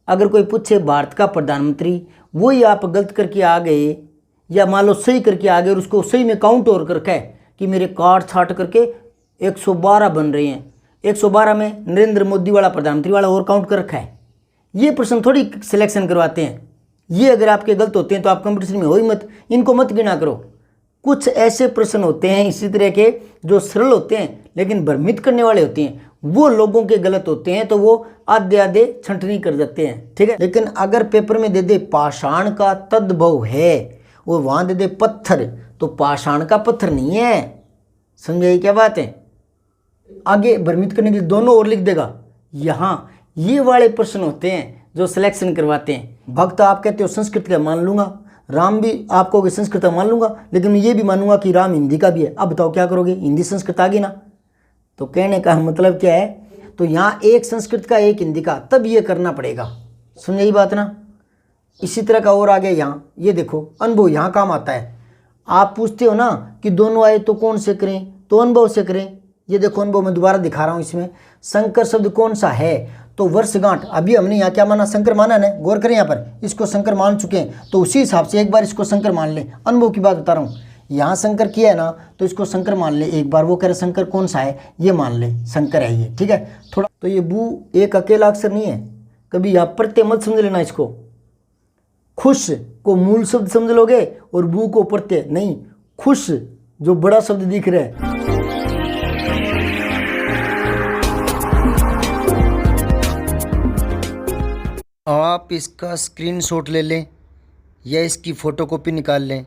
अगर कोई पूछे भारत का प्रधानमंत्री, वही आप गलत करके आ गए या मान लो सही करके आ गए और उसको सही में काउंट और करके है कि मेरे काट छाट करके 112 बन रहे हैं, 112 में नरेंद्र मोदी वाला प्रधानमंत्री वाला और काउंट कर रखा है। ये प्रश्न थोड़ी सिलेक्शन करवाते हैं। ये अगर आपके गलत होते हैं तो आप कंपटीशन में हो ही मत, इनको मत गिना करो। कुछ ऐसे प्रश्न होते हैं इसी तरह के जो सरल होते हैं लेकिन भ्रमित करने वाले होते हैं, वो लोगों के गलत होते हैं तो वो आधे आधे छंटनी कर देते हैं, ठीक है। लेकिन अगर पेपर में दे दे पाषाण का तद्भव है और वहां दे दे पत्थर, तो पाषाण का पत्थर नहीं है। समझाइए क्या बात है। आगे भ्रमित करने के लिए दोनों ओर लिख देगा। यहाँ ये वाले प्रश्न होते हैं जो सिलेक्शन करवाते हैं। भक्त आप कहते हो संस्कृत का मान लूंगा, राम भी आप कहोगे संस्कृत का मान लूंगा, लेकिन मैं ये भी मानूंगा कि राम हिंदी का भी है। अब बताओ क्या करोगे, हिंदी संस्कृत आ गई ना। तो कहने का मतलब क्या है, तो यहाँ एक संस्कृत का एक हिंदी का, तब ये करना पड़ेगा। समझिए बात ना। इसी तरह का और आगे यहाँ ये देखो, अनुभव यहाँ काम आता है। आप पूछते हो ना कि दोनों आए तो कौन से करें, तो अनुभव से करें। ये देखो अनुभव मैं दोबारा दिखा रहा हूँ। इसमें शंकर शब्द कौन सा है, तो वर्षगांठ। अभी हमने यहाँ क्या माना, शंकर माना ना, गौर करें यहाँ पर, इसको शंकर मान चुके हैं तो उसी हिसाब से एक बार इसको शंकर मान लें। अनुभव की बात बता रहा हूँ, यहाँ शंकर किया है ना तो इसको शंकर मान ले एक बार। वो कह रहे शंकर कौन सा है, ये मान ले शंकर है ये, ठीक है। थोड़ा तो ये बू एक अकेला अक्षर नहीं है, कभी यहाँ प्रत्यय मत समझ लेना इसको। खुश को मूल शब्द समझ लोगे और बू को प्रत्यय नहीं। खुश जो बड़ा शब्द दिख रहा है, आप इसका स्क्रीनशॉट ले लें या इसकी फ़ोटोकॉपी निकाल लें।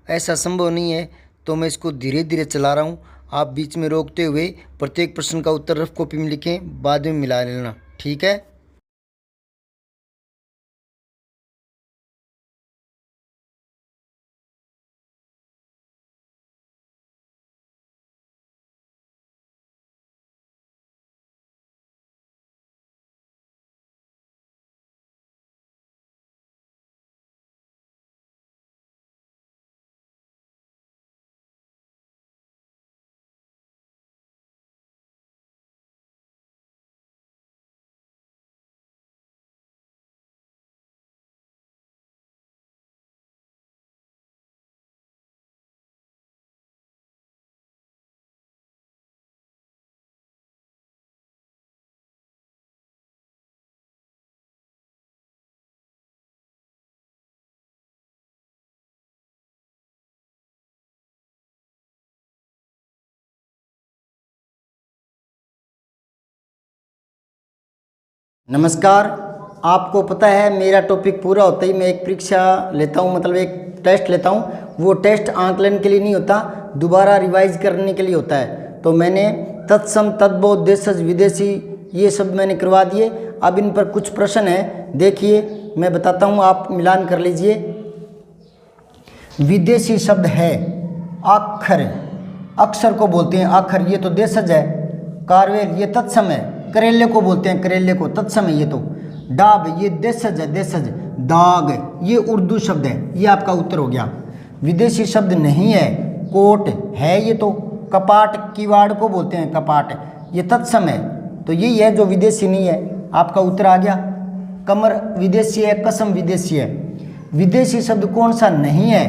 ऐसा संभव नहीं है तो मैं इसको धीरे धीरे चला रहा हूँ, आप बीच में रोकते हुए प्रत्येक प्रश्न का उत्तर रफ कॉपी में लिखें, बाद में मिला लेना, ठीक है। नमस्कार। आपको पता है मेरा टॉपिक पूरा होता ही मैं एक परीक्षा लेता हूँ, मतलब एक टेस्ट लेता हूँ। वो टेस्ट आंकलन के लिए नहीं होता, दोबारा रिवाइज करने के लिए होता है। तो मैंने तत्सम, तद्भव, देशज, विदेशी ये सब मैंने करवा दिए। अब इन पर कुछ प्रश्न है, देखिए मैं बताता हूँ, आप मिलान कर लीजिए। विदेशी शब्द है आखर, अक्षर को बोलते हैं आखर, ये तो देशज है। कारवेल ये तत्सम है, करेले को बोलते हैं करेले को, तत्सम है ये तो। डाब ये देशज है, देशज। दाग ये उर्दू शब्द है, ये आपका उत्तर हो गया। विदेशी शब्द नहीं है, कोट है ये तो। कपाट किवाड़ को बोलते हैं कपाट, ये तत्सम है, तो यही है जो विदेशी नहीं है, आपका उत्तर आ गया। कमर विदेशी है, कसम विदेशी है। विदेशी शब्द कौन सा नहीं है,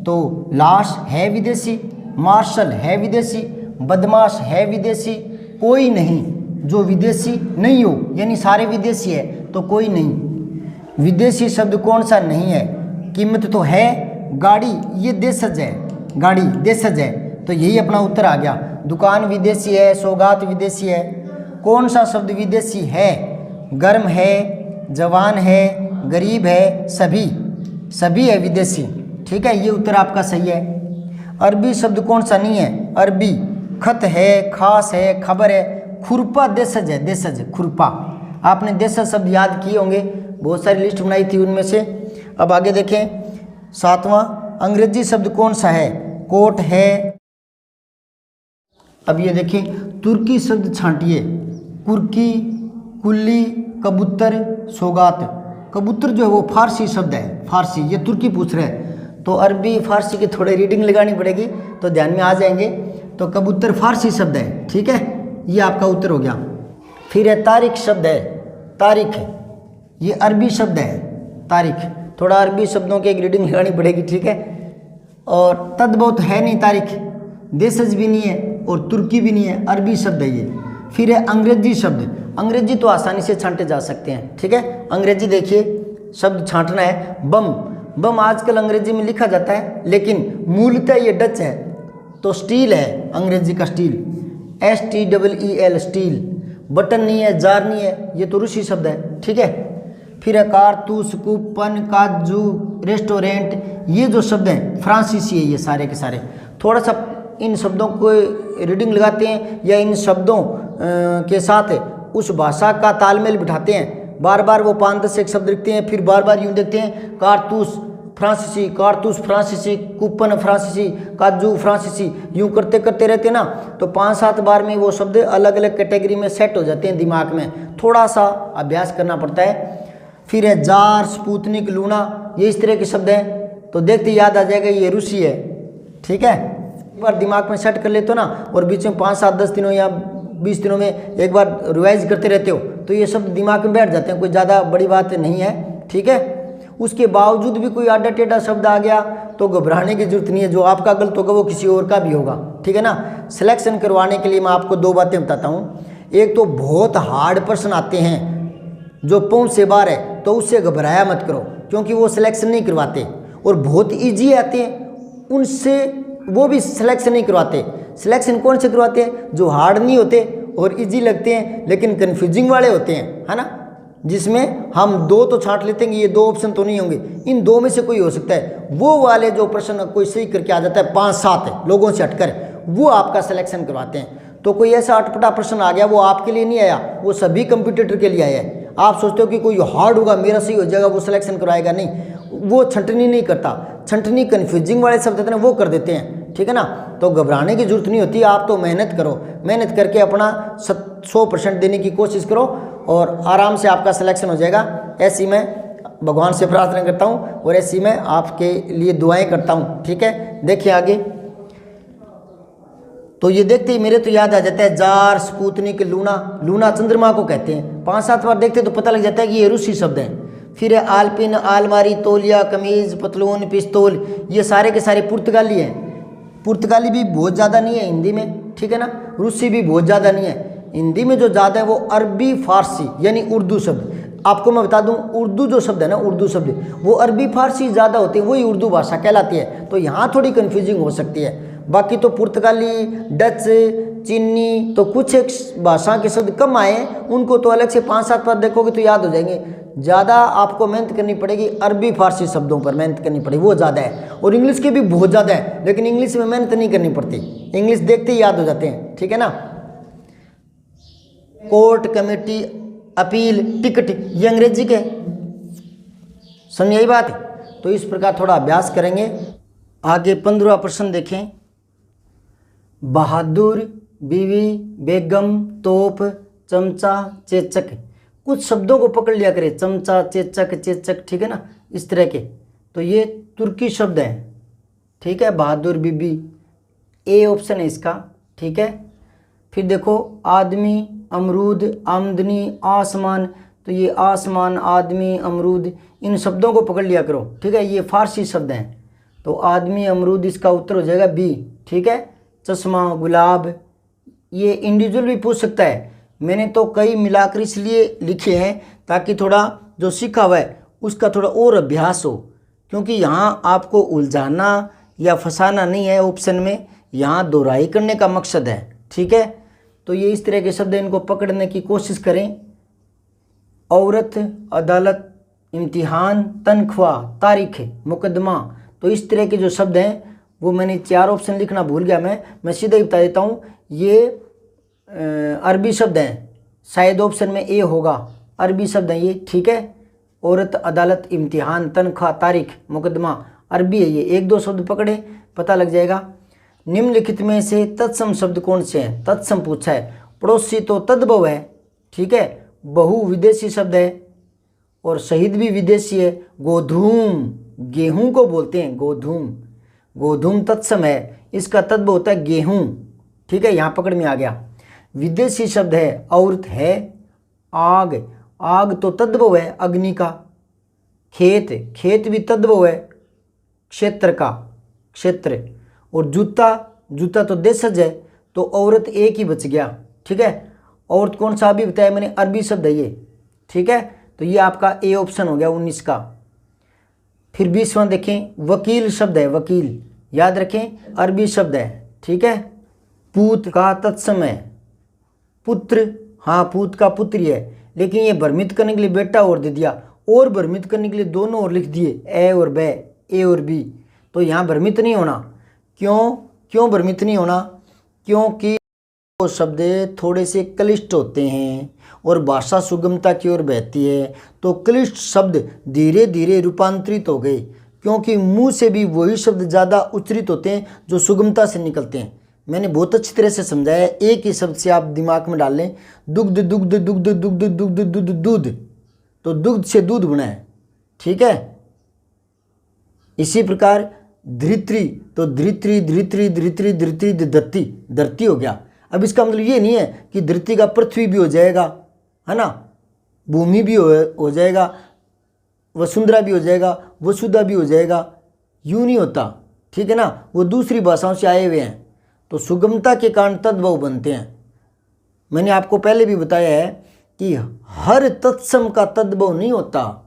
तो लाश है विदेशी, मार्शल है विदेशी, बदमाश है विदेशी। कोई नहीं जो विदेशी नहीं हो, यानी सारे विदेशी है तो कोई नहीं। विदेशी शब्द कौन सा नहीं है, कीमत तो है, गाड़ी ये देशज है, गाड़ी देशज है, तो यही अपना उत्तर आ गया। दुकान विदेशी है, सौगात विदेशी है। कौन सा शब्द विदेशी है, गर्म है, जवान है, गरीब है, सभी, सभी है विदेशी, ठीक है, ये उत्तर आपका सही है। अरबी शब्द कौन सा नहीं है, अरबी खत है, खास है, खबर है। खुरपा देशज है, देशज खुरपा। आपने देशज शब्द याद किए होंगे, बहुत सारी लिस्ट बनाई थी उनमें से। अब आगे देखें, सातवां अंग्रेजी शब्द कौन सा है, कोट है। अब ये देखें तुर्की शब्द छांटिए, कुर्की, कुल्ली, कबूतर, सौगात। कबूतर जो है वो फारसी शब्द है, फारसी, ये तुर्की पूछ रहे हैं तो अरबी फारसी की थोड़ी रीडिंग लगानी पड़ेगी तो ध्यान में आ जाएंगे। तो कबूतर फारसी शब्द है, ठीक है, ये आपका उत्तर हो गया। फिर है तारीख शब्द है, तारीख, ये अरबी शब्द है तारीख, थोड़ा अरबी शब्दों की एक रीडिंग लगानी पड़ेगी, ठीक है। और तद्भव है नहीं तारीख, देशज भी नहीं है और तुर्की भी नहीं है, अरबी शब्द है ये। फिर है अंग्रेजी शब्द, अंग्रेजी तो आसानी से छांटे जा सकते हैं, ठीक है। अंग्रेजी देखिए, शब्द छांटना है बम, बम आजकल अंग्रेजी में लिखा जाता है लेकिन मूलतः ये डच है, तो स्टील है अंग्रेजी का स्टील, STEEL स्टील। बटन नहीं है, जार नहीं है, ये तो रूसी शब्द है, ठीक है। फिर है कारतूस, कूपन, काजू, रेस्टोरेंट, ये जो शब्द हैं फ्रांसीसी है ये सारे के सारे। थोड़ा सा इन शब्दों को रीडिंग लगाते हैं या इन शब्दों के साथ उस भाषा का तालमेल बिठाते हैं, बार बार वो 5-10 एक शब्द लिखते हैं, फिर बार बार यूँ देखते हैं कारतूस फ्रांसीसी, कारतूस फ्रांसीसी, कूपन फ्रांसीसी, काजू फ्रांसीसी, यूँ करते करते रहते ना, तो 5-7 बार में वो शब्द अलग अलग कैटेगरी में सेट हो जाते हैं दिमाग में, थोड़ा सा अभ्यास करना पड़ता है। फिर है जार, स्पुतनिक, लूना, ये इस तरह के शब्द हैं, तो देखते याद आ जाएगा ये रूसी है, ठीक है। एक बार दिमाग में सेट कर लेते हो ना, और बीच में 5-7-10 दिनों या 20 दिनों में एक बार रिवाइज करते रहते हो, तो ये शब्द दिमाग में बैठ जाते हैं, कोई ज़्यादा बड़ी बात नहीं है, ठीक है। उसके बावजूद भी कोई आडा टेढ़ा शब्द आ गया तो घबराने की जरूरत नहीं है, जो आपका गलत होगा वो किसी और का भी होगा, ठीक है ना। सिलेक्शन करवाने के लिए मैं आपको 2 बातें बताता हूँ। एक तो बहुत हार्ड प्रश्न आते हैं जो पहुँच से बाहर है, तो उससे घबराया मत करो, क्योंकि वो सिलेक्शन नहीं करवाते। और बहुत ईजी आते हैं, उनसे वो भी सिलेक्शन नहीं करवाते। सिलेक्शन कौन से करवाते हैं? जो हार्ड नहीं होते और इजी लगते हैं लेकिन कन्फ्यूजिंग वाले होते हैं, है ना, जिसमें हम 2 तो छांट लेते हैं कि ये 2 ऑप्शन तो नहीं होंगे, इन 2 में से कोई हो सकता है। वो वाले जो प्रश्न कोई सही करके आ जाता है 5-7 लोगों से हटकर, वो आपका सिलेक्शन करवाते हैं। तो कोई ऐसा अटपटा प्रश्न आ गया, वो आपके लिए नहीं आया, वो सभी कंप्यूटर के लिए आया है। आप सोचते हो कि कोई हार्ड होगा मेरा सही हो जाएगा, वो सिलेक्शन करवाएगा, नहीं, वो छंटनी नहीं करता। छंटनी कन्फ्यूजिंग वाले शब्द होते हैं वो कर देते हैं, ठीक है ना। तो घबराने की जरूरत नहीं होती, आप तो मेहनत करो, मेहनत करके अपना 100% देने की कोशिश करो और आराम से आपका सिलेक्शन हो जाएगा। ऐसी मैं भगवान से प्रार्थना करता हूँ और ऐसी मैं आपके लिए दुआएं करता हूँ, ठीक है। देखिए आगे, तो ये देखते ही मेरे तो याद आ जाता है जार, स्पुतनिक, लूना, लूना चंद्रमा को कहते हैं। 5-7 बार देखते तो पता लग जाता है कि ये रूसी शब्द हैं। फिर है आलपिन, आलमारी, तौलिया, कमीज, पतलून, पिस्तौल, ये सारे के सारे पुर्तगाली हैं। पुर्तगाली भी बहुत ज़्यादा नहीं है हिंदी में, ठीक है ना। रूसी भी बहुत ज़्यादा नहीं है। हिंदी में जो ज़्यादा है वो अरबी, फारसी यानी उर्दू शब्द। आपको मैं बता दूं, उर्दू जो शब्द है ना, उर्दू शब्द वो अरबी फारसी ज़्यादा होते हैं, वही उर्दू भाषा कहलाती है। तो यहाँ थोड़ी कन्फ्यूजिंग हो सकती है। बाकी तो पुर्तगाली, डच, चीनी, तो कुछ एक भाषा के शब्द कम आए हैं, उनको तो अलग से 5-7 बार देखोगे तो याद हो जाएंगे। ज़्यादा आपको मेहनत करनी पड़ेगी अरबी फारसी शब्दों पर, मेहनत करनी पड़ेगी, वो ज़्यादा है। और इंग्लिश के भी बहुत ज़्यादा है, लेकिन इंग्लिश में मेहनत नहीं करनी पड़ती, इंग्लिश देखते ही याद हो जाते हैं, ठीक है ना। कोर्ट, कमेटी, अपील, टिकट, ये अंग्रेजी के, समझ यही बात है। तो इस प्रकार थोड़ा अभ्यास करेंगे। आगे 15वां प्रश्न देखें। बहादुर, बीवी, बेगम, तोप, चमचा, चेचक, कुछ शब्दों को पकड़ लिया करें, चमचा, चेचक, चेचक, ठीक है ना, इस तरह के। तो ये तुर्की शब्द हैं, ठीक है। बहादुर, बीबी, ए ऑप्शन है इसका, ठीक है। फिर देखो आदमी, अमरूद, आमदनी, आसमान, तो ये आसमान, आदमी, अमरूद, इन शब्दों को पकड़ लिया करो, ठीक है। ये फारसी शब्द हैं, तो आदमी, अमरूद, इसका उत्तर हो जाएगा बी, ठीक है। चश्मा, गुलाब, ये इंडिविजुअल भी पूछ सकता है। मैंने तो कई मिलाकर इसलिए लिखे हैं ताकि थोड़ा जो सीखा हुआ है उसका थोड़ा और अभ्यास हो, क्योंकि यहाँ आपको उलझाना या फंसाना नहीं है ऑप्शन में, यहाँ दोहराई करने का मकसद है, ठीक है। तो ये इस तरह के शब्द इनको पकड़ने की कोशिश करें। औरत, अदालत, इम्तिहान, तनख्वाह, तारीख, मुकदमा, तो इस तरह के जो शब्द हैं वो मैंने 4 ऑप्शन लिखना भूल गया मैं सीधे ही बता देता हूँ। ये अरबी शब्द हैं, शायद ऑप्शन में ए होगा, अरबी शब्द हैं ये, ठीक है। औरत, अदालत, इम्तिहान, तनख्वाह, तारीख, मुकदमा, अरबी है ये। 1-2 शब्द पकड़े, पता लग जाएगा। निम्नलिखित में से तत्सम शब्द कौन से हैं? तत्सम पूछा है। पड़ोसी तो तद्भव है, ठीक है। बहु विदेशी शब्द है और शहीद भी विदेशी है। गोधूम, गेहूं को बोलते हैं गोधूम, गोधूम तत्सम है, इसका तद्भव होता है गेहूं, ठीक है। यहाँ पकड़ में आ गया। विदेशी शब्द है औरत है, आग, आग तो तद्भव है अग्नि का, खेत, खेत भी तद्भव है क्षेत्र का, क्षेत्र। और जूता, जूता तो देशज है, तो औरत एक ही बच गया, ठीक है। औरत कौन सा अभी बताया मैंने, अरबी शब्द है ये, ठीक है। तो ये आपका ए ऑप्शन हो गया 19 का। फिर 20वां देखें, वकील शब्द है, वकील, याद रखें अरबी शब्द है, ठीक है। पूत का तत्सम है, पुत्र, हाँ पूत का पुत्र ही है, लेकिन ये भ्रमित करने के लिए बेटा और दे दिया, और भ्रमित करने के लिए दोनों और लिख दिए, ए और बे, ए और बी। तो यहाँ भ्रमित नहीं होना। क्यों भ्रमित नहीं होना? क्योंकि वो शब्द थोड़े से क्लिष्ट होते हैं और भाषा सुगमता की ओर बहती है, तो क्लिष्ट शब्द धीरे धीरे रूपांतरित हो गए, क्योंकि मुंह से भी वही शब्द ज़्यादा उच्चरित होते हैं जो सुगमता से निकलते हैं। मैंने बहुत अच्छी तरह से समझाया, एक ही शब्द से आप दिमाग में डाल लें, दुग्ध दुग्ध दुग्ध दुग्ध दुग्ध दुग्ध दूध, तो दुग्ध से दूध बना है, ठीक है। इसी प्रकार धरित्री, तो धरित्री धरित्री धरित्री धरित्री धरती, धरती हो गया। अब इसका मतलब ये नहीं है कि धरती का पृथ्वी भी हो जाएगा, है ना, भूमि भी हो जाएगा, वसुंधरा भी हो जाएगा, वसुधा भी हो जाएगा, यूँ नहीं होता, ठीक है ना। वो दूसरी भाषाओं से आए हुए हैं, तो सुगमता के कारण तद्भव बनते हैं। मैंने आपको पहले भी बताया है कि हर तत्सम का तद्भव नहीं होता।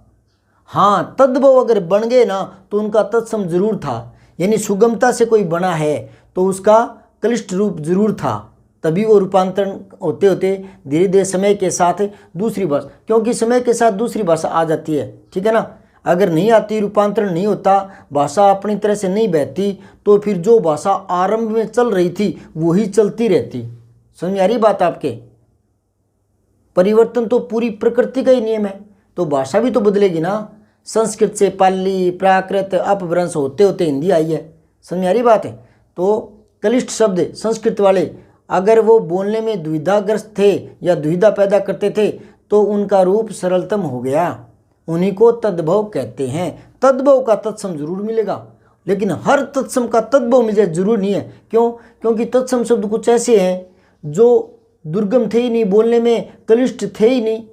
हाँ, तद्भव अगर बन गए ना तो उनका तत्सम जरूर था, यानी सुगमता से कोई बना है तो उसका क्लिष्ट रूप जरूर था, तभी वो रूपांतरण होते होते धीरे धीरे समय के साथ दूसरी भाषा, क्योंकि समय के साथ दूसरी भाषा आ जाती है, ठीक है ना। अगर नहीं आती, रूपांतरण नहीं होता, भाषा अपनी तरह से नहीं बहती, तो फिर जो भाषा आरंभ में चल रही थी वही चलती रहती। समझ आ रही बात आपके? परिवर्तन तो पूरी प्रकृति का ही नियम है, तो भाषा भी तो बदलेगी ना। संस्कृत से पाली, प्राकृत, अपभ्रंश होते होते हिंदी आई है। समझ आ रही बात है? तो क्लिष्ट शब्द संस्कृत वाले अगर वो बोलने में दुविधाग्रस्त थे या दुविधा पैदा करते थे तो उनका रूप सरलतम हो गया, उन्हीं को तद्भव कहते हैं। तद्भव का तत्सम जरूर मिलेगा, लेकिन हर तत्सम का तद्भव मिल जाए जरूर नहीं है। क्यों? क्योंकि तत्सम शब्द कुछ ऐसे हैं जो दुर्गम थे ही नहीं, बोलने में क्लिष्ट थे ही नहीं,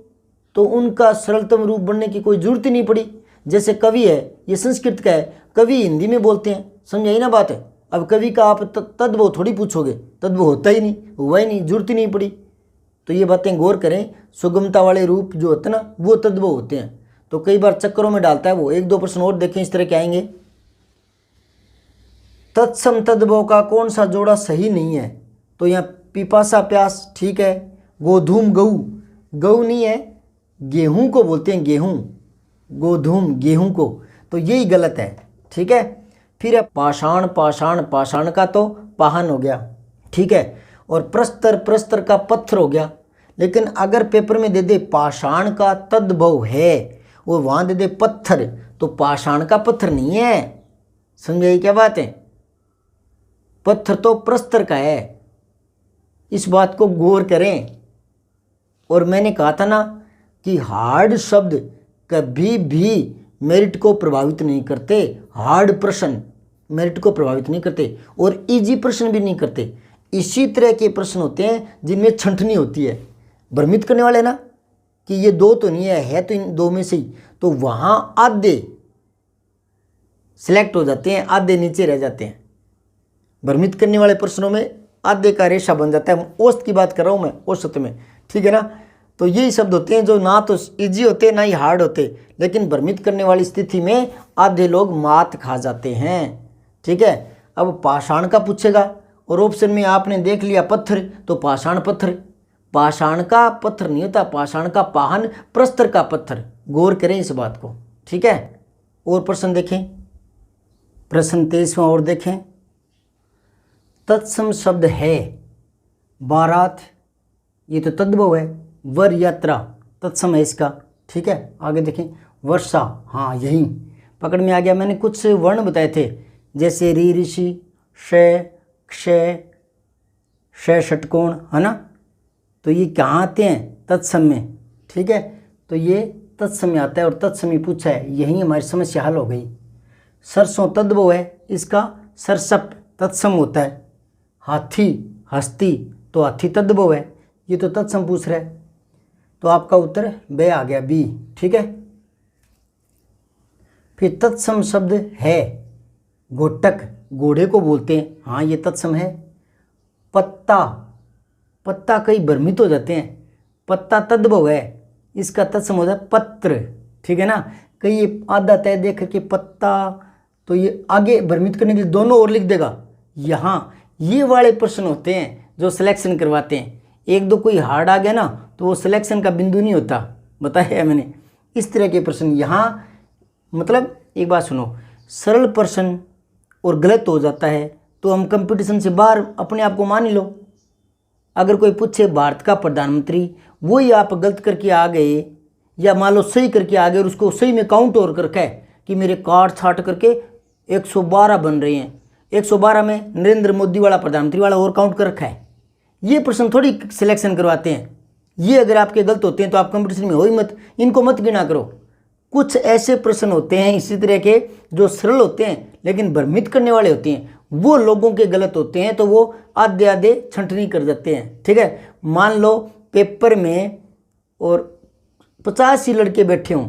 तो उनका सरलतम रूप बनने की कोई जरूरत ही नहीं पड़ी। जैसे कवि है, ये संस्कृत का है, कवि हिंदी में बोलते हैं, समझ आई ना बात है। अब कवि का आप तद्भव थोड़ी पूछोगे, तद्भव होता ही नहीं, हुआ ही नहीं, जरूरत ही नहीं पड़ी। तो ये बातें गौर करें, सुगमता वाले रूप जो होते हैं ना वो तद्भव होते हैं। तो कई बार चक्करों में डालता है वो। 1-2 प्रश्न और देखें इस तरह के आएंगे। तत्सम तद्भव का कौन सा जोड़ा सही नहीं है? तो यहाँ पिपासा प्यास ठीक है, गोधूम गऊ, गऊ नहीं है, गेहूं को बोलते हैं, गेहूं, गोधूम गेहूं को, तो यही गलत है, ठीक है। फिर है पाषाण, पाषाण, पाषाण का तो पाहन हो गया, ठीक है। और प्रस्तर, प्रस्तर का पत्थर हो गया। लेकिन अगर पेपर में दे दे पाषाण का तद्भव है और वहाँ दे दे पत्थर, तो पाषाण का पत्थर नहीं है। समझाइए क्या बात है? पत्थर तो प्रस्तर का है, इस बात को गौर करें। और मैंने कहा था ना कि हार्ड शब्द कभी भी मेरिट को प्रभावित नहीं करते। हार्ड प्रश्न मेरिट को प्रभावित नहीं करते और इजी प्रश्न भी नहीं करते। इसी तरह के प्रश्न होते हैं जिनमें छंटनी होती है, भ्रमित करने वाले ना कि ये दो तो नहीं है तो इन दो में से ही, तो वहाँ आधे सिलेक्ट हो जाते हैं, आधे नीचे रह जाते हैं। भ्रमित करने वाले प्रश्नों में आधे का रेशा बन जाता है। औसत की बात कर रहा हूँ मैं, औसत में, ठीक है ना। तो यही शब्द होते हैं जो ना तो इजी होते ना ही हार्ड होते, लेकिन भ्रमित करने वाली स्थिति में आधे लोग मात खा जाते हैं, ठीक है। अब पाषाण का पूछेगा और ऑप्शन में आपने देख लिया पत्थर, तो पाषाण पत्थर, पाषाण का पत्थर नहीं होता, पाषाण का पाहन, प्रस्तर का पत्थर। गौर करें इस बात को, ठीक है। और प्रश्न देखें, प्रश्न 23वां और देखें। तत्सम शब्द है बारात, ये तो तद्भव है। वर यात्रा तत्सम है इसका, ठीक है। आगे देखें, वर्षा, हाँ यही पकड़ में आ गया। मैंने कुछ वर्ण बताए थे, जैसे री ऋषि, क्षय, क्षय, क्षय षटकोण, है ना। तो ये कहाँ आते हैं? तत्सम में, ठीक है। तो ये तत्सम में आता है और तत्सम ही पूछा है, यही हमारी समस्या हल हो गई। सरसों तद्भव है, इसका सरसप तत्सम होता है। हाथी, हस्ती, तो हाथी तद्भव है, ये तो तत्सम पूछ रहा है। तो आपका उत्तर ब आ गया, बी। ठीक है। फिर तत्सम शब्द है, घोटक, घोड़े को बोलते हैं, हाँ ये तत्सम है। पत्ता, पत्ता कई भ्रमित हो जाते हैं, पत्ता तद्भव है, इसका तत्सम हो जाए पत्र। ठीक है ना, कई ये आधा तय देख करके पत्ता, तो ये आगे भ्रमित करने के लिए दोनों ओर लिख देगा। यहाँ ये वाले प्रश्न होते हैं जो सिलेक्शन करवाते हैं, एक दो कोई हार्ड आ गया ना तो वो सिलेक्शन का बिंदु नहीं होता, बताया है मैंने। इस तरह के प्रश्न यहाँ, मतलब एक बात सुनो, सरल प्रश्न और गलत हो जाता है तो हम कंपटीशन से बाहर अपने आप को मान ही लो। अगर कोई पूछे भारत का प्रधानमंत्री, वही आप गलत करके आ गए या मान लो सही करके आ गए और उसको सही में काउंट और कर रखा है कि मेरे काट छाट करके 112 बन रहे हैं, 112 में नरेंद्र मोदी वाला प्रधानमंत्री वाला और काउंट कर रखा है। ये प्रश्न थोड़ी सिलेक्शन करवाते हैं। ये अगर आपके गलत होते हैं तो आप कंपटीशन में हो ही मत, इनको मत गिना करो। कुछ ऐसे प्रश्न होते हैं इसी तरह के जो सरल होते हैं लेकिन भ्रमित करने वाले होते हैं, वो लोगों के गलत होते हैं तो वो आधे आधे छंटनी कर देते हैं। ठीक है, मान लो पेपर में और 50 ही लड़के बैठे हों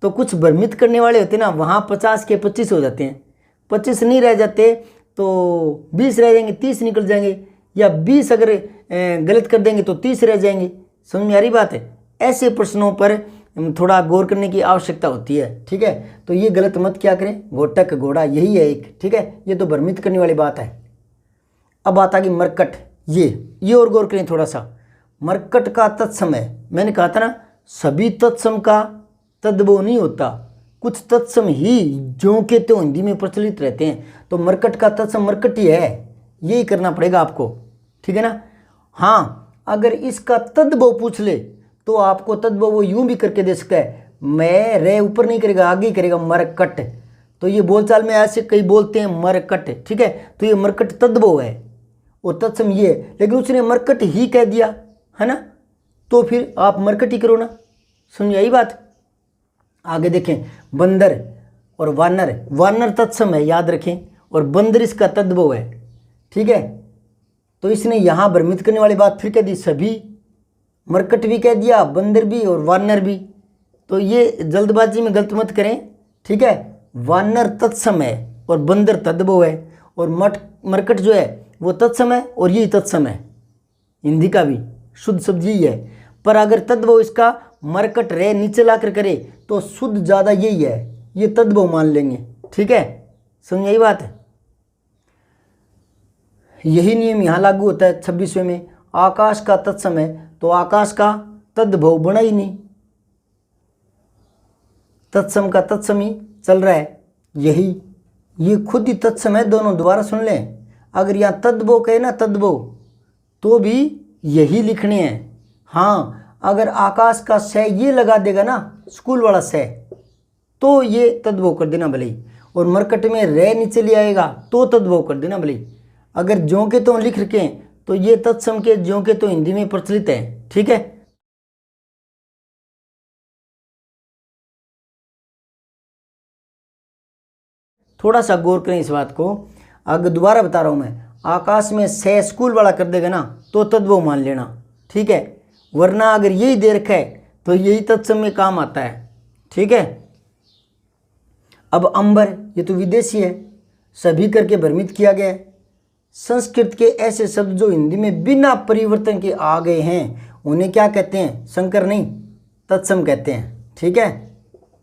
तो कुछ भ्रमित करने वाले होते हैं ना, वहाँ 50 के 25 हो जाते हैं, 25 नहीं रह जाते तो 20 रह जाएंगे, 30 निकल जाएंगे, या 20 अगर गलत कर देंगे तो 30 रह जाएंगे। समझ में आ रही बात है। ऐसे प्रश्नों पर थोड़ा गौर करने की आवश्यकता होती है। ठीक है, तो ये गलत मत क्या करें, घोटक घोड़ा यही है एक। ठीक है, ये तो भ्रमित करने वाली बात है। अब बात आ गई मरकट, ये और गौर करें थोड़ा सा। मरकट का तत्सम है, मैंने कहा था ना सभी तत्सम का तद्भव नहीं होता, कुछ तत्सम ही जो के तो हिंदी में प्रचलित रहते हैं, तो मरकट का तत्सम मरकट ही है, यही करना पड़ेगा आपको। ठीक है ना। हाँ, अगर इसका तद्भव पूछ ले तो आपको तद्भव वो यूं भी करके दे सकता है, मैं रे ऊपर नहीं करेगा आगे ही करेगा, मरकट। तो ये बोलचाल में ऐसे कई बोलते हैं मरकट। ठीक है, तो ये मरकट तद्भव है और तत्सम ये है, लेकिन उसने मरकट ही कह दिया है ना, तो फिर आप मरकट ही करो ना। समझ आई बात। आगे देखें, बंदर और वानर, वानर तत्सम है याद रखें, और बंदर इसका तद्भव है। ठीक है, तो इसने यहाँ भ्रमित करने वाली बात फिर कह दी, सभी, मरकट भी कह दिया, बंदर भी और वानर भी। तो ये जल्दबाजी में गलत मत करें। ठीक है, वानर तत्सम है और बंदर तद्भव है, और मरकट जो है वो तत्सम है और यही तत्सम है, हिंदी का भी शुद्ध शब्द यही है। पर अगर तद्भव इसका मरकट रे नीचे ला कर करे तो शुद्ध ज़्यादा यही है, ये तद्भव मान लेंगे। ठीक है, समझ आई बात है। यही नियम यहाँ लागू होता है 26वें में। आकाश का तत्सम है तो आकाश का तद्भव बना ही नहीं, तत्सम का तत्सम ही चल रहा है। यही ये खुद ही तत्सम है, दोनों दोबारा सुन लें। अगर यहाँ तद्भव कहे ना तद्भव तो भी यही लिखने हैं। हाँ, अगर आकाश का से ये लगा देगा ना स्कूल वाला से तो ये तद्भव कर देना भले ही, और मरकट में रे नीचे ले आएगा तो तद्भव कर देना भले ही। अगर ज्यों के तो लिख रखे तो ये तत्सम के ज्यों के तो हिंदी में प्रचलित है। ठीक है, थोड़ा सा गौर करें इस बात को। अगर दोबारा बता रहा हूं मैं, आकाश में से स्कूल वाला कर देगा ना तो तद्भव मान लेना। ठीक है, वरना अगर यही दे रखा है तो यही तत्सम में काम आता है। ठीक है, अब अंबर, ये तो विदेशी है, सभी करके भ्रमित किया गया है। संस्कृत के ऐसे शब्द जो हिंदी में बिना परिवर्तन के आ गए हैं उन्हें क्या कहते हैं, संकर नहीं तत्सम कहते हैं। ठीक है,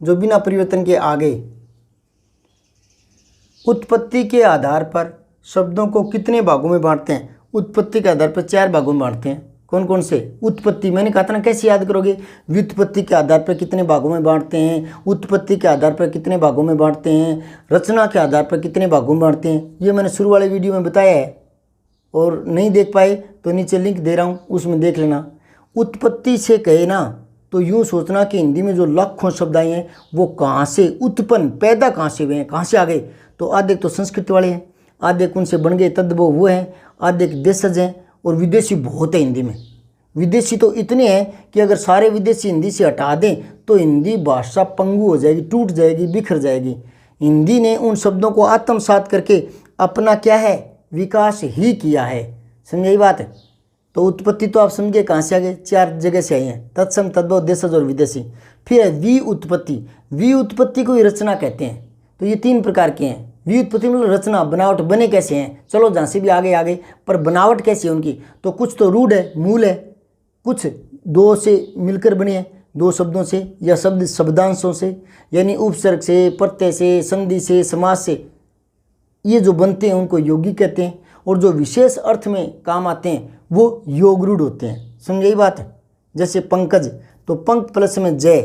जो बिना परिवर्तन के आ गए। उत्पत्ति के आधार पर शब्दों को कितने भागों में बांटते हैं, उत्पत्ति के आधार पर 4 भागों में बांटते हैं। कौन कौन से? उत्पत्ति, मैंने कहा था ना, कैसे याद करोगे, व्युत्पत्ति के आधार पर कितने भागों में बांटते हैं, उत्पत्ति के आधार पर कितने भागों में बांटते हैं, रचना के आधार पर कितने भागों में बांटते हैं, ये मैंने शुरू वाले वीडियो में बताया है। और नहीं देख पाए तो नीचे लिंक दे रहा हूँ, उसमें देख लेना। उत्पत्ति से कहे ना तो यूँ सोचना कि हिंदी में जो लाखों शब्द आए हैं वो कहाँ से उत्पन्न, पैदा कहाँ से हुए हैं, कहाँ से आ गए। तो आधे तो संस्कृत वाले हैं, आधे उनसे बन गए तद्भव वो हैं, आधे देशज हैं, और विदेशी बहुत है हिंदी में। विदेशी तो इतने हैं कि अगर सारे विदेशी हिंदी से हटा दें तो हिंदी भाषा पंगु हो जाएगी, टूट जाएगी, बिखर जाएगी। हिंदी ने उन शब्दों को आत्मसात करके अपना क्या है, विकास ही किया है। समझ आई बात है। तो उत्पत्ति तो आप समझिए कहाँ से आ गए, 4 जगह से आई हैं, तत्सम, तद्भव, देशज और विदेशी। फिर है वी उत्पत्ति। वी उत्पत्ति को ही रचना कहते हैं। तो ये 3 प्रकार के हैं। वी उत्पत्ति मतलब रचना, बनावट, बने कैसे हैं, चलो जहाँ से भी आ गए, पर बनावट कैसी है उनकी। तो कुछ तो रूढ़ है, मूल है, कुछ 2 से मिलकर बने हैं, 2 शब्दों से या शब्दांशों से, यानी उपसर्ग से, प्रत्यय से, संधि से, समास से ये जो बनते हैं उनको यौगिक कहते हैं। और जो विशेष अर्थ में काम आते हैं वो योगरूढ़ होते हैं। समझ यही बात है। जैसे पंकज, तो पंख प्लस में जय,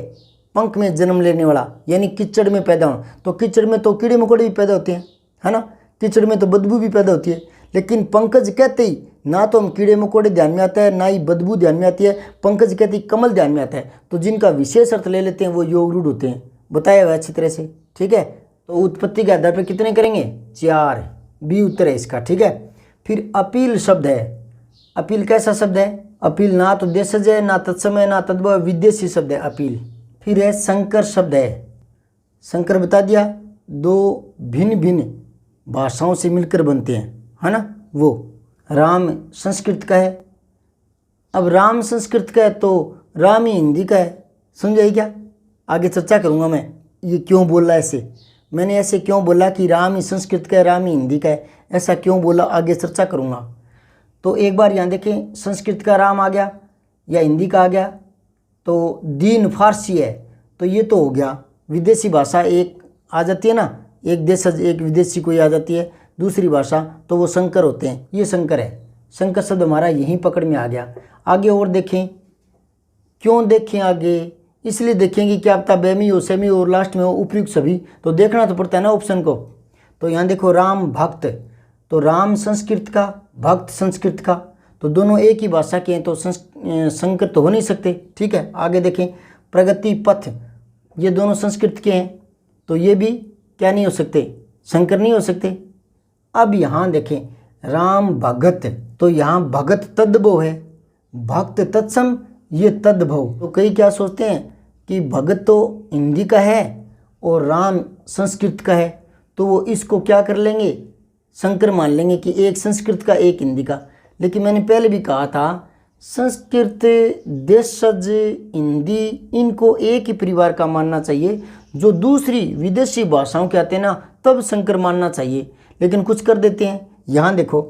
पंख में जन्म लेने वाला, यानी कीचड़ में पैदा होना। तो कीचड़ में तो कीड़े मकोड़े भी पैदा होते हैं, है ना, कीचड़ में तो बदबू भी पैदा होती है। लेकिन पंकज कहते ही ना तो हम कीड़े मकोड़े ध्यान में आता है, ना ही बदबू ध्यान में आती है। पंकज कहते ही कमल ध्यान में आता है। तो जिनका विशेष अर्थ ले लेते हैं वो योगरूढ़ होते हैं। बताया हुआ अच्छी तरह से, ठीक है। तो उत्पत्ति के आधार पर कितने करेंगे, 4। बी उत्तर है इसका, ठीक है। फिर अपील शब्द है। अपील कैसा शब्द है, अपील ना तो देशज है, ना तत्समय, ना तद्भव, विदेशी शब्द है अपील। फिर है संकर शब्द है। संकर बता दिया, 2 भिन्न भिन्न भाषाओं से मिलकर बनते हैं, है ना। वो राम संस्कृत का है। अब राम संस्कृत का है तो राम ही हिंदी का है। समझाई क्या, आगे चर्चा करूँगा मैं ये क्यों बोला ऐसे, मैंने ऐसे क्यों बोला कि राम ही संस्कृत का है, राम ही हिंदी का है, ऐसा क्यों बोला, आगे चर्चा करूँगा। तो एक बार यहाँ देखें, संस्कृत का राम आ गया या हिंदी का आ गया, तो दीन फारसी है, तो ये तो हो गया। विदेशी भाषा एक आ जाती है ना, एक देशज एक विदेशी कोई आ जाती है, दूसरी भाषा, तो वो संकर होते हैं। ये संकर है। संकर शब्द हमारा यहीं पकड़ में आ गया। आगे और देखें, क्यों देखें आगे, इसलिए देखेंगे कि आप बेमी हो, सेमी और लास्ट में हो उपयुक्त सभी, तो देखना तो पड़ता है ना ऑप्शन को। तो यहाँ देखो राम भक्त, तो राम संस्कृत का, भक्त संस्कृत का, तो दोनों एक ही भाषा के हैं, तो संकर तो हो नहीं सकते, ठीक है। आगे देखें, प्रगति पथ, ये दोनों संस्कृत के हैं, तो ये भी क्या नहीं हो सकते, संकर नहीं हो सकते। अब यहाँ देखें राम भगत, तो यहाँ भगत तद्भव है, भक्त तत्सम, ये तद्भव। तो कई क्या सोचते हैं कि भगत तो हिंदी का है और राम संस्कृत का है, तो वो इसको क्या कर लेंगे, संकर मान लेंगे कि एक संस्कृत का एक हिंदी का। लेकिन मैंने पहले भी कहा था संस्कृत, देशज, हिंदी, इनको एक ही परिवार का मानना चाहिए। जो दूसरी विदेशी भाषाओं के आते हैं ना, तब संकर मानना चाहिए, लेकिन कुछ कर देते हैं। यहाँ देखो,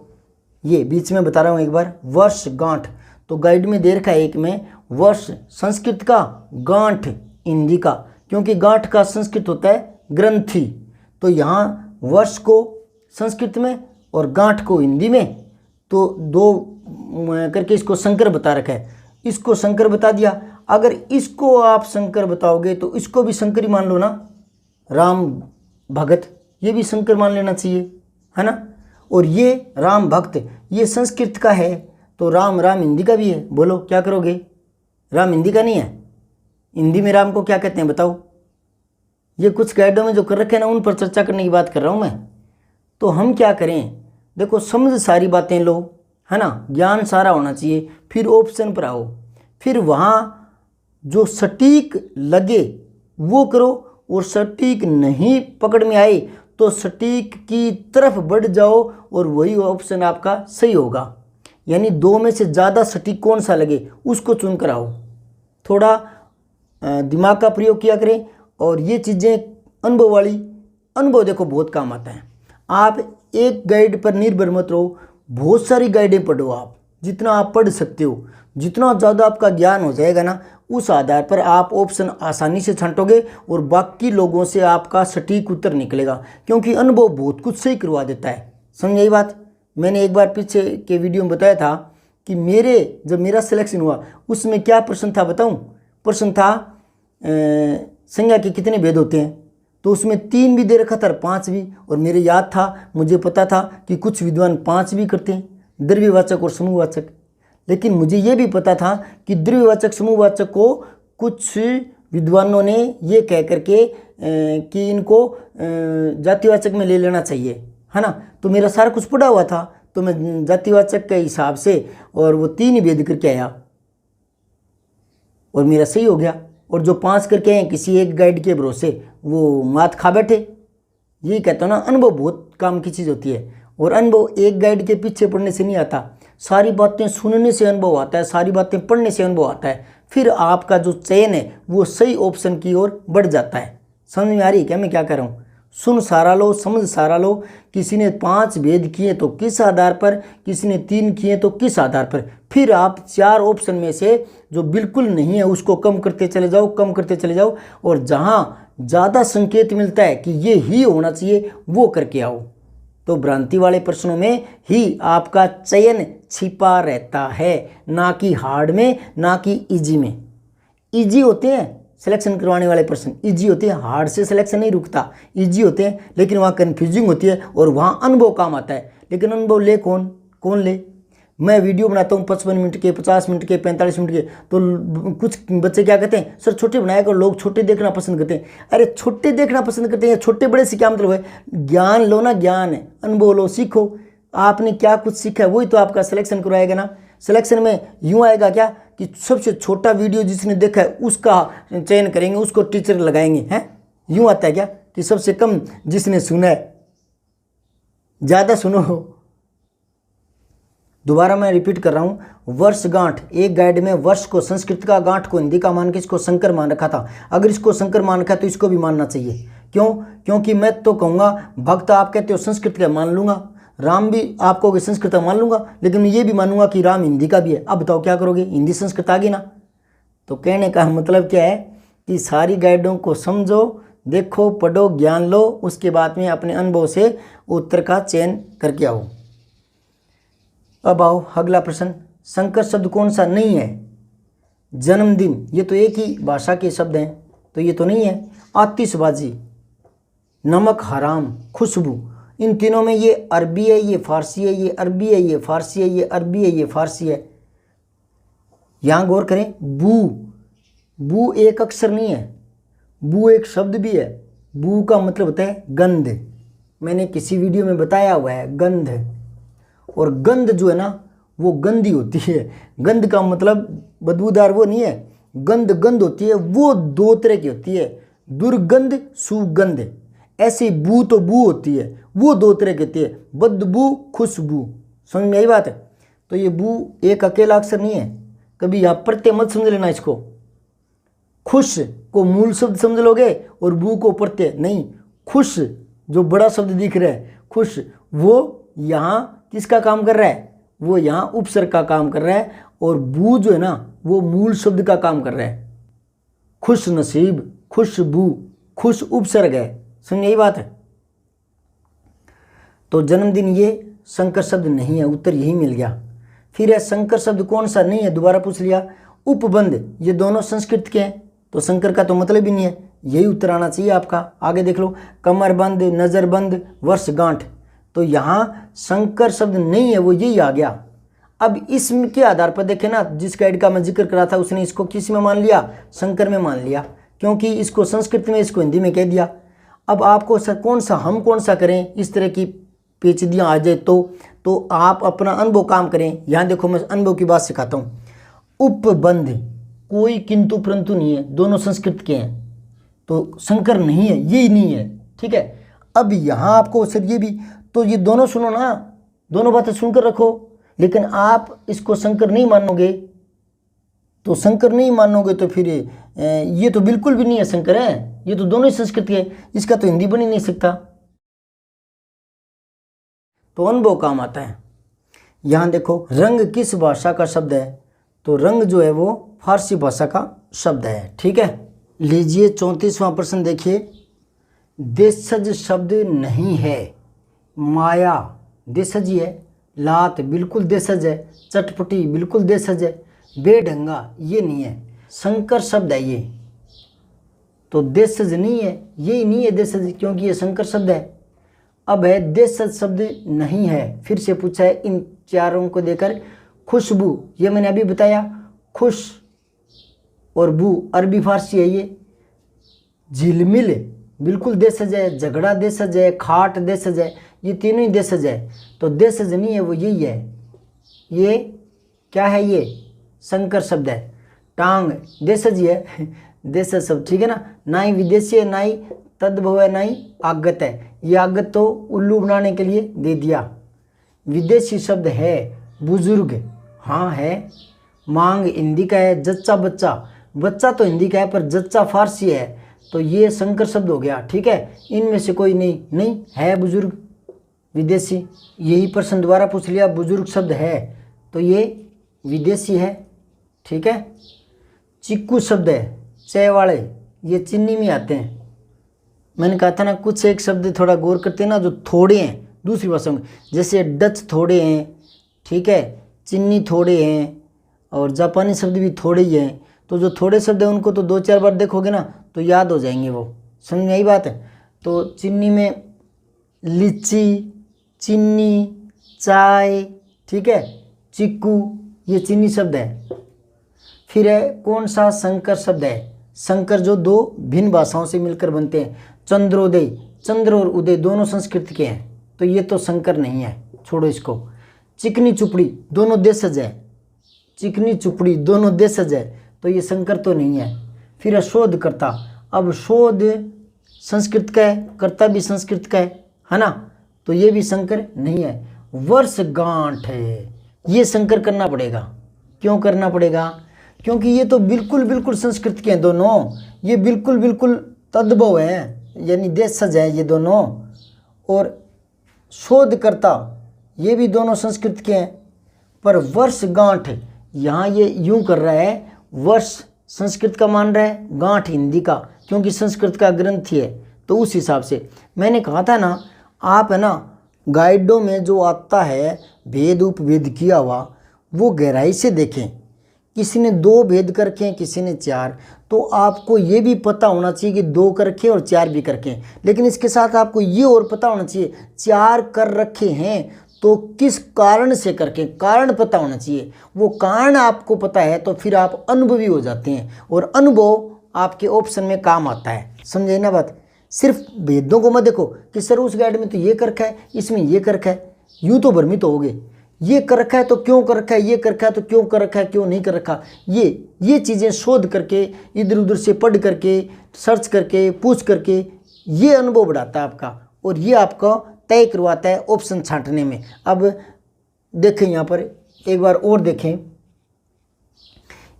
ये बीच में बता रहा हूँ एक बार, वर्ष गांठ, तो गाइड में दे रखा है एक में, वर्ष संस्कृत का, गांठ हिंदी का, क्योंकि गांठ का संस्कृत होता है ग्रंथि। तो यहाँ वर्ष को संस्कृत में और गांठ को हिंदी में, तो 2 करके इसको संकर बता रखा है। इसको संकर बता दिया। अगर इसको आप संकर बताओगे तो इसको भी संकर ही मान लो ना, राम भगत, ये भी संकर मान लेना चाहिए, है ना। और ये राम भक्त, ये संस्कृत का है, तो राम हिंदी का भी है। बोलो क्या करोगे, राम हिंदी का नहीं है, हिंदी में राम को क्या कहते हैं बताओ। ये कुछ गाइडों में जो कर रखे हैं ना, उन पर चर्चा करने की बात कर रहा हूँ मैं। तो हम क्या करें, देखो समझ सारी बातें लो, है ना, ज्ञान सारा होना चाहिए। फिर ऑप्शन पर आओ, फिर वहाँ जो सटीक लगे वो करो, और सटीक नहीं पकड़ में आए तो सटीक की तरफ बढ़ जाओ, और वही ऑप्शन आपका सही होगा। यानी 2 में से ज़्यादा सटीक कौन सा लगे उसको चुन कर आओ। थोड़ा दिमाग का प्रयोग किया करें, और ये चीज़ें अनुभव वाली, अनुभव देखो बहुत काम आता है। आप एक गाइड पर निर्भर मत रहो, बहुत सारी गाइडें पढ़ो आप, जितना आप पढ़ सकते हो, जितना ज़्यादा आपका ज्ञान हो जाएगा ना, उस आधार पर आप ऑप्शन आसानी से छांटोगे, और बाकी लोगों से आपका सटीक उत्तर निकलेगा, क्योंकि अनुभव बहुत कुछ सही करवा देता है। समझ यही बात। मैंने एक बार पीछे के वीडियो में बताया था कि जब मेरा सिलेक्शन हुआ उसमें क्या प्रश्न था बताऊं। प्रश्न था संज्ञा के कितने भेद होते हैं, तो उसमें 3 भी दे रखा था और 5 भी। और मेरे याद था, मुझे पता था कि कुछ विद्वान 5 भी करते हैं, द्रव्यवाचक और समूहवाचक। लेकिन मुझे ये भी पता था कि द्रव्यवाचक समूहवाचक को कुछ विद्वानों ने ये कह करके कि इनको जातिवाचक में ले लेना चाहिए, है ना। तो मेरा सारा कुछ पढ़ा हुआ था, तो मैं जातिवाचक के हिसाब से और वो 3 ही भेद करके आया, और मेरा सही हो गया। और जो 5 करके आए किसी एक गाइड के भरोसे, वो मात खा बैठे। यही कहता हूँ ना, अनुभव बहुत काम की चीज़ होती है, और अनुभव एक गाइड के पीछे पड़ने से नहीं आता, सारी बातें सुनने से अनुभव आता है, सारी बातें पढ़ने से अनुभव आता है, फिर आपका जो चयन है वो सही ऑप्शन की ओर बढ़ जाता है। समझ में आ रही है क्या मैं क्या कर रहा हूँ? सुन सारा लो, समझ सारा लो। किसी ने 5 भेद किए तो किस आधार पर, किसी ने 3 किए तो किस आधार पर, फिर आप 4 ऑप्शन में से जो बिल्कुल नहीं है उसको कम करते चले जाओ, कम करते चले जाओ, और जहाँ ज़्यादा संकेत मिलता है कि ये ही होना चाहिए वो करके आओ। तो भ्रांति वाले प्रश्नों में ही आपका चयन छिपा रहता है, ना कि हार्ड में, ना कि इजी में। इजी होते हैं सिलेक्शन करवाने वाले प्रश्न, इजी होते हैं, हार्ड से सिलेक्शन नहीं रुकता, इजी होते हैं, लेकिन वहाँ कन्फ्यूजिंग होती है और वहाँ अनुभव काम आता है। लेकिन अनुभव ले कौन ले? मैं वीडियो बनाता हूँ 55 मिनट के, 50 मिनट के, 45 मिनट के, तो कुछ बच्चे क्या कहते हैं, सर छोटे बनाया करो, लोग छोटे देखना पसंद करते हैं। अरे छोटे देखना पसंद करते हैं, छोटे बड़े से क्या मतलब है? ज्ञान लो ना, ज्ञान है, अनुभव लो, सीखो। आपने क्या कुछ सीखा है वही तो आपका सिलेक्शन करवाएगा ना। सिलेक्शन में यूँ आएगा क्या कि सबसे छोटा वीडियो जिसने देखा है उसका चयन करेंगे, उसको टीचर लगाएंगे, हैं? यूँ आता है क्या कि सबसे कम जिसने सुना है? ज़्यादा सुनो। दोबारा मैं रिपीट कर रहा हूँ, वर्षगांठ, एक गाइड में वर्ष को संस्कृत का, गांठ को हिंदी का मान के इसको शंकर मान रखा था। अगर इसको शंकर मान रखा तो इसको भी मानना चाहिए। क्यों? क्योंकि मैं तो कहूँगा भक्त आप कहते हो संस्कृत का मान लूँगा, राम भी आप कहोगे संस्कृत का मान लूँगा, लेकिन मैं ये भी मानूंगा कि राम हिंदी का भी है। अब बताओ क्या करोगे? हिंदी संस्कृत आ गई ना। तो कहने का मतलब क्या है कि सारी गाइडों को समझो, देखो, पढ़ो, ज्ञान लो, उसके बाद में अपने अनुभव से उत्तर का चयन करके आओ। अब आओ अगला प्रश्न, संकर शब्द कौन सा नहीं है? जन्मदिन, ये तो एक ही भाषा के शब्द हैं, तो ये तो नहीं है। आतिशबाजी, नमक हराम, खुशबू, इन तीनों में ये अरबी है, ये फारसी है, ये अरबी है, ये फारसी है, ये अरबी है, ये फारसी है। यहाँ गौर करें, बू एक अक्षर नहीं है, बू एक शब्द भी है। बू का मतलब होता है गंध, मैंने किसी वीडियो में बताया हुआ है, गंध। और गंध जो है ना वो गंदी होती है। गंध का मतलब बदबूदार वो नहीं है, गंध होती है, वो 2 तरह की होती है, दुर्गंध, सुगंध। ऐसी बू तो बू होती है, वो 2 तरह की होती है, बदबू, खुशबू। समझ में आई बात है? तो ये बू एक अकेला अक्षर नहीं है, कभी यहाँ प्रत्यय मत समझ लेना इसको। खुश को मूल शब्द समझ लोगे और बू को प्रत्यय नहीं। खुश जो बड़ा शब्द दिख रहा है, खुश, वो यहाँ किसका काम कर रहा है? वो यहाँ उपसर्ग का काम कर रहा है, और बू जो है ना वो मूल शब्द का काम कर रहा है। खुश नसीब, खुशबू, खुश उपसर्ग है। समझ यही बात है? तो जन्मदिन ये संकर शब्द नहीं है, उत्तर यही मिल गया। फिर है संकर शब्द कौन सा नहीं है, दोबारा पूछ लिया। उपबंध, ये दोनों संस्कृत के हैं, तो संकर का तो मतलब ही नहीं है, यही उत्तर आना चाहिए आपका। आगे देख लो, कमरबंद, नज़रबंद, वर्षगांठ, तो यहाँ संकर शब्द नहीं है, वो यही आ गया। अब इसके आधार पर देखें ना, जिस गाइड का मैं जिक्र करा था उसने इसको किस में मान लिया? संकर में मान लिया, क्योंकि इसको संस्कृत में, इसको हिंदी में कह दिया। अब आपको हम कौन सा करें? इस तरह की पेचीदियाँ आ जाए तो आप अपना अनुभव काम करें। यहाँ देखो मैं अनुभव की बात सिखाता हूँ। उपबंध, कोई किंतु परंतु नहीं है, दोनों संस्कृत के हैं, तो संकर नहीं है, यही नहीं है। ठीक है, अब यहाँ आपको सर ये भी, तो ये दोनों सुनो ना, दोनों बातें सुनकर रखो। लेकिन आप इसको संकर नहीं मानोगे, तो संकर नहीं मानोगे तो फिर ये तो बिल्कुल भी नहीं है, संकर है, ये तो दोनों ही संस्कृत है, इसका तो हिंदी बन ही नहीं सकता। तो अनुभव काम आता है। यहाँ देखो, रंग किस भाषा का शब्द है? तो रंग जो है वो फारसी भाषा का शब्द है। ठीक है, लीजिए 34वां प्रश्न देखिए। देशज शब्द नहीं है। माया देशज ही है, लात बिल्कुल देशज है, चटपटी बिल्कुल देशज है, बेढंगा ये नहीं है, संकर शब्द है ये। तो देशज नहीं है, यही नहीं है देशज, क्योंकि ये संकर शब्द है। अब है देशज शब्द नहीं है, फिर से पूछा है इन चारों को देकर। खुशबू, ये मैंने अभी बताया, खुश और बू अरबी फारसी है ये। झिलमिल बिल्कुल देशज है, झगड़ा देशज है, खाट देशज है, ये तीनों ही देशज है। तो देशज नहीं है, वो यही है। ये क्या है? ये संकर शब्द है। टांग देशज ही है, देशज शब्द, ठीक है ना। ना ही विदेशी है, ना ही तद्भव है, ना ही आगत है। ये आगत तो उल्लू बनाने के लिए दे दिया। विदेशी शब्द है, बुजुर्ग हाँ है, मांग हिंदी का है, जच्चा बच्चा, बच्चा तो हिंदी का है पर जच्चा फारसी है, तो ये संकर शब्द हो गया। ठीक है, इनमें से कोई नहीं, नहीं है बुजुर्ग विदेशी। यही प्रश्न दोबारा पूछ लिया, बुजुर्ग शब्द है तो ये विदेशी है। ठीक है, चिक्कू शब्द है, चे वाले, ये चीनी में आते हैं। मैंने कहा था ना कुछ एक शब्द थोड़ा गौर करते हैं ना जो थोड़े हैं दूसरी भाषाओं में, जैसे डच थोड़े हैं, ठीक है, चीनी थोड़े हैं और जापानी शब्द भी थोड़े ही हैं। तो जो थोड़े शब्द हैं उनको तो 2-4 बार देखोगे ना तो याद हो जाएंगे, वो समझ में आई बात है। तो चीनी में लीची, चीनी, चाय, ठीक है, चिक्कू, ये चीनी शब्द है। फिर है कौन सा संकर शब्द है, संकर जो दो भिन्न भाषाओं से मिलकर बनते हैं। चंद्रोदय, चंद्र और उदय दोनों संस्कृत के हैं तो ये तो संकर नहीं है, छोड़ो इसको। चिकनी चुपड़ी दोनों देशज है, चिकनी चुपड़ी दोनों देशज है तो ये संकर तो नहीं है। फिर है शोधकर्ता, अब शोध संस्कृत का है, कर्ता भी संस्कृत का है ना, तो ये भी संकर नहीं है। वर्षगांठ है, ये संकर करना पड़ेगा। क्यों करना पड़ेगा, क्योंकि ये तो बिल्कुल बिल्कुल संस्कृत के हैं दोनों, ये बिल्कुल बिल्कुल तद्भव है, यानी देशज है ये दोनों। और शोधकर्ता ये भी दोनों संस्कृत के हैं, पर वर्षगांठ यहाँ ये यूं कर रहा है, वर्ष संस्कृत का मान रहा है, गांठ हिंदी का, क्योंकि संस्कृत का ग्रंथ ही है। तो उस हिसाब से मैंने कहा था ना, आप है ना गाइडों में जो आता है भेद उपभेद किया हुआ वो गहराई से देखें। किसी ने 2 भेद कर रखे हैं, किसी ने 4, तो आपको ये भी पता होना चाहिए कि 2 कर रखे और 4 भी कर रखे हैं। लेकिन इसके साथ आपको ये और पता होना चाहिए 4 कर रखे हैं तो किस कारण से करके, कारण पता होना चाहिए। वो कारण आपको पता है तो फिर आप अनुभवी हो जाते हैं और अनुभव आपके ऑप्शन में काम आता है। समझे ना बात, सिर्फ भेदों को मत देखो कि सर उस गाइड में तो ये कर रखा है, इसमें ये कर रखा है, यूँ तो भ्रमित होगे। ये कर रखा है तो क्यों कर रखा है, ये कर रखा है तो क्यों कर रखा है, क्यों नहीं कर रखा, ये चीज़ें शोध करके, इधर उधर से पढ़ करके, सर्च करके, पूछ करके, ये अनुभव बढ़ाता है आपका और ये आपका तय करवाता है ऑप्शन छांटने में। अब देखें यहाँ पर एक बार और देखें,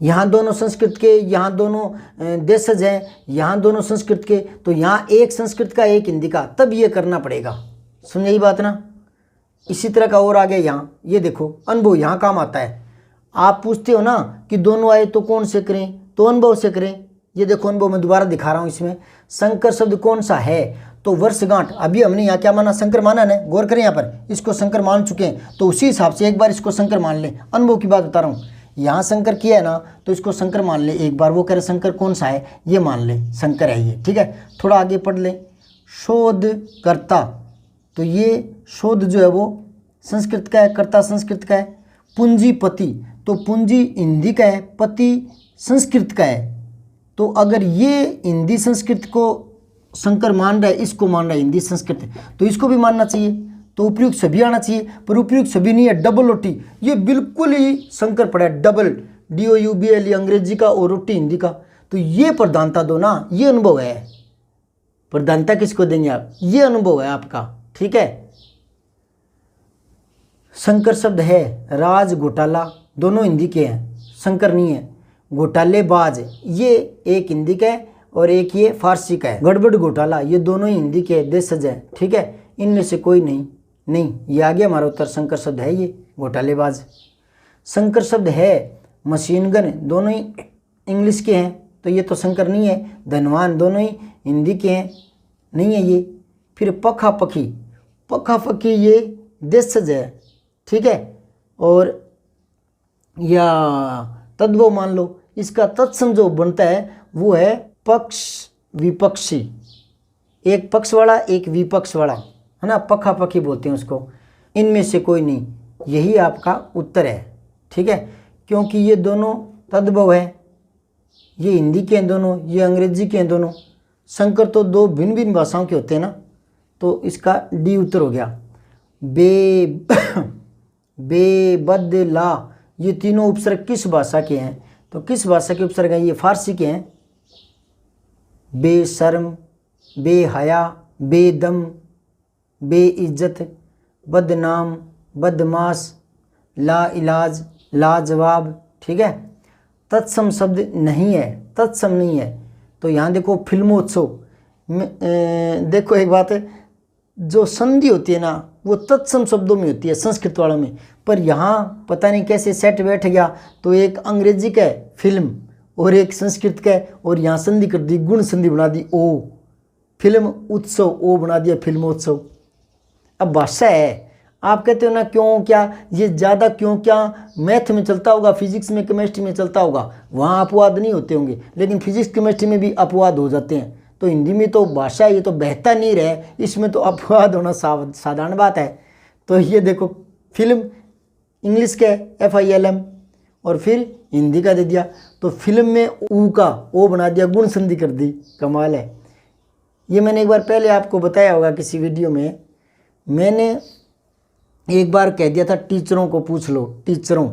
यहाँ दोनों संस्कृत के, यहाँ दोनों देशज हैं, यहाँ दोनों संस्कृत के, तो यहाँ एक संस्कृत का एक हिंदी का, तब ये करना पड़ेगा। समझे बात ना। इसी तरह का और आगे यहाँ ये देखो, अनुभव यहाँ काम आता है। आप पूछते हो ना कि दोनों आए तो कौन से करें, तो अनुभव से करें। ये देखो अनुभव मैं दोबारा दिखा रहा हूँ, इसमें संकर शब्द कौन सा है, तो वर्षगांठ। अभी हमने यहाँ क्या माना, संकर माना ना, गौर करें यहाँ पर, इसको संकर मान चुके हैं तो उसी हिसाब से एक बार इसको संकर मान लें। अनुभव की बात बता रहा हूँ, यहाँ संकर किया है ना तो इसको संकर मान ले एक बार। वो कह रहे संकर कौन सा है, ये मान ले संकर है ये। ठीक है, थोड़ा आगे पढ़ लें। शोधकर्ता, तो ये शोध जो है वो संस्कृत का है, कर्ता संस्कृत का है। पूंजीपति, तो पूंजी हिंदी का है, पति संस्कृत का है। तो अगर ये हिंदी संस्कृत को संकर मान रहा है, इसको मान रहा है हिंदी संस्कृत, तो इसको भी मानना चाहिए। तो उपयुक्त सभी आना चाहिए, पर उपयुक्त सभी नहीं है, डबल ओटी, ये बिल्कुल ही संकर पड़ा है, डबल DOUBL अंग्रेजी का और ओटी हिंदी का। तो ये प्रधानता दो ना, ये अनुभव है। प्रधानता किसको देंगे आप, ये अनुभव है आपका। ठीक है, संकर शब्द है राज घोटाला, दोनों हिंदी के हैं, संकर नहीं है। घोटालेबाज, ये एक हिंदी का है और एक ये फारसी का है। गड़बड़ घोटाला, ये दोनों ही हिंदी के देशज है। ठीक है, इनमें से कोई नहीं, ये आ गया हमारा उत्तर, संकर शब्द है ये घोटालेबाज। संकर शब्द है मशीन गन, दोनों ही इंग्लिश के हैं तो ये तो संकर नहीं है। धनवान, दोनों ही हिंदी के हैं, नहीं है ये। फिर पखा पखी, पखा पखी ये देशज है। ठीक है, और या तद्भव मान लो, इसका तत्सम जो बनता है वो है पक्ष विपक्षी, एक पक्ष वाला एक विपक्ष वाला, है ना, पखा पखी बोलते हैं उसको। इनमें से कोई नहीं, यही आपका उत्तर है। ठीक है, क्योंकि ये दोनों तद्भव है, ये हिंदी के हैं दोनों, ये अंग्रेजी के हैं दोनों। संकर तो 2 भिन्न भिन्न भाषाओं के होते हैं ना, तो इसका डी उत्तर हो गया। बेबदला, ये तीनों उपसर्ग किस भाषा के हैं, तो किस भाषा के उपसर्ग हैं, ये फारसी के हैं। बेशर्म, बेहया, बेदम, बेइज्जत, बदनाम, बदमाश, ला इलाज, लाजवाब, ठीक है। तत्सम शब्द नहीं है, तत्सम नहीं है। तो यहाँ देखो फिल्मोत्सव में देखो एक बात है, जो संधि होती है ना वो तत्सम शब्दों में होती है संस्कृत वालों में, पर यहाँ पता नहीं कैसे सेट बैठ गया, तो एक अंग्रेजी का है फिल्म और एक संस्कृत का है, और यहाँ संधि कर दी, गुण संधि बना दी, ओ फिल्म उत्सव, ओ बना दिया फिल्मोत्सव। अब भाषा है, आप कहते हो ना क्यों क्या, ये ज़्यादा क्यों क्या मैथ में चलता होगा, फिजिक्स में केमिस्ट्री में चलता होगा, वहाँ अपवाद नहीं होते होंगे, लेकिन फिजिक्स केमिस्ट्री में भी अपवाद हो जाते हैं। तो हिंदी में तो भाषा ये तो बहता नहीं रहे, इसमें तो अपवाद होना साधारण बात है। तो ये देखो फिल्म इंग्लिश का FILM और फिर हिंदी का दे दिया, तो फिल्म में ऊ का ओ बना दिया, गुण संधि कर दी, कमाल है। ये मैंने एक बार पहले आपको बताया होगा किसी वीडियो में, मैंने एक बार कह दिया था टीचरों को पूछ लो, टीचरों।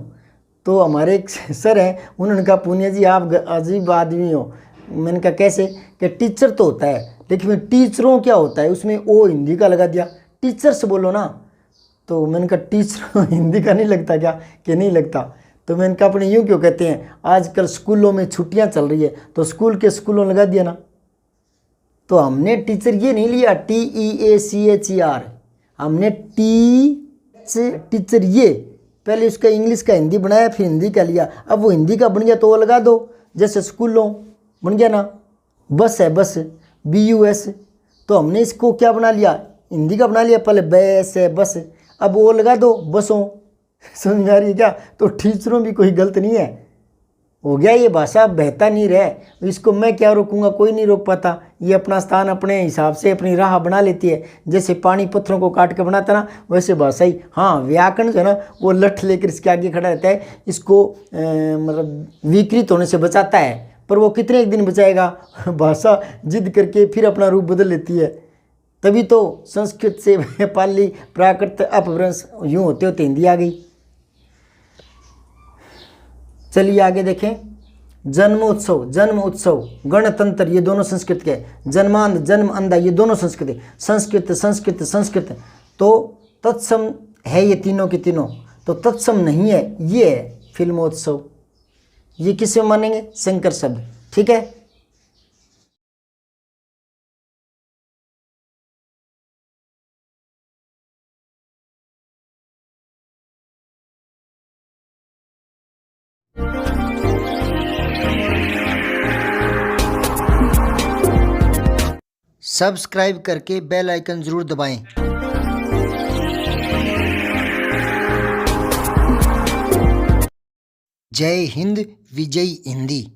तो हमारे एक सर हैं, उन्होंने कहा पुनिया जी आप अजीब आदमी हो। मैंने कहा कैसे, कि टीचर तो होता है लेकिन टीचरों क्या होता है, उसमें ओ हिंदी का लगा दिया, टीचर्स बोलो ना। तो मैंने कहा टीचर हिंदी का नहीं लगता क्या, कि नहीं लगता। तो मैंने कहा अपने यूँ क्यों कहते हैं, आजकल स्कूलों में छुट्टियाँ चल रही है तो स्कूल के स्कूलों लगा दिया ना। तो हमने टीचर ये नहीं लिया TEACHER, हमने टीचर ये पहले उसका इंग्लिश का हिंदी बनाया फिर हिंदी का लिया। अब वो हिंदी का बन गया तो वो लगा दो, जैसे स्कूलों बन गया ना, बस है बस, BUS। तो हमने इसको क्या बना लिया, हिंदी का बना लिया, पहले बस है बस, अब वो लगा दो बसों। समझ आ रही है क्या। तो टीचरों भी कोई गलत नहीं है, हो गया, ये भाषा बहता नहीं रहे, इसको मैं क्या रोकूंगा, कोई नहीं रोक पाता। ये अपना स्थान अपने हिसाब से अपनी राह बना लेती है, जैसे पानी पत्थरों को काट के बनाता ना, वैसे भाषा ही। हाँ व्याकरण जो है ना वो लठ लेकर इसके आगे खड़ा रहता है, इसको मतलब विकृत होने से बचाता है, पर वो कितने एक दिन बचाएगा। भाषा जिद करके फिर अपना रूप बदल लेती है। तभी तो संस्कृत से पाली प्राकृत अपभ्रंश यूँ होते होते हिंदी आ गई। चलिए आगे देखें, जन्मोत्सव, जन्म उत्सव, गणतंत्र, ये दोनों संस्कृत के, जन्मांध, जन्म अंधा, ये दोनों संस्कृत, संस्कृत संस्कृत संस्कृत। तो तत्सम है ये तीनों के तीनों, तो तत्सम नहीं है, ये है फिल्मोत्सव। ये किसमें मानेंगे, शंकर शब्द, ठीक है। सब्सक्राइब करके बेल आइकन जरूर दबाएं। जय हिंद, विजय हिंदी।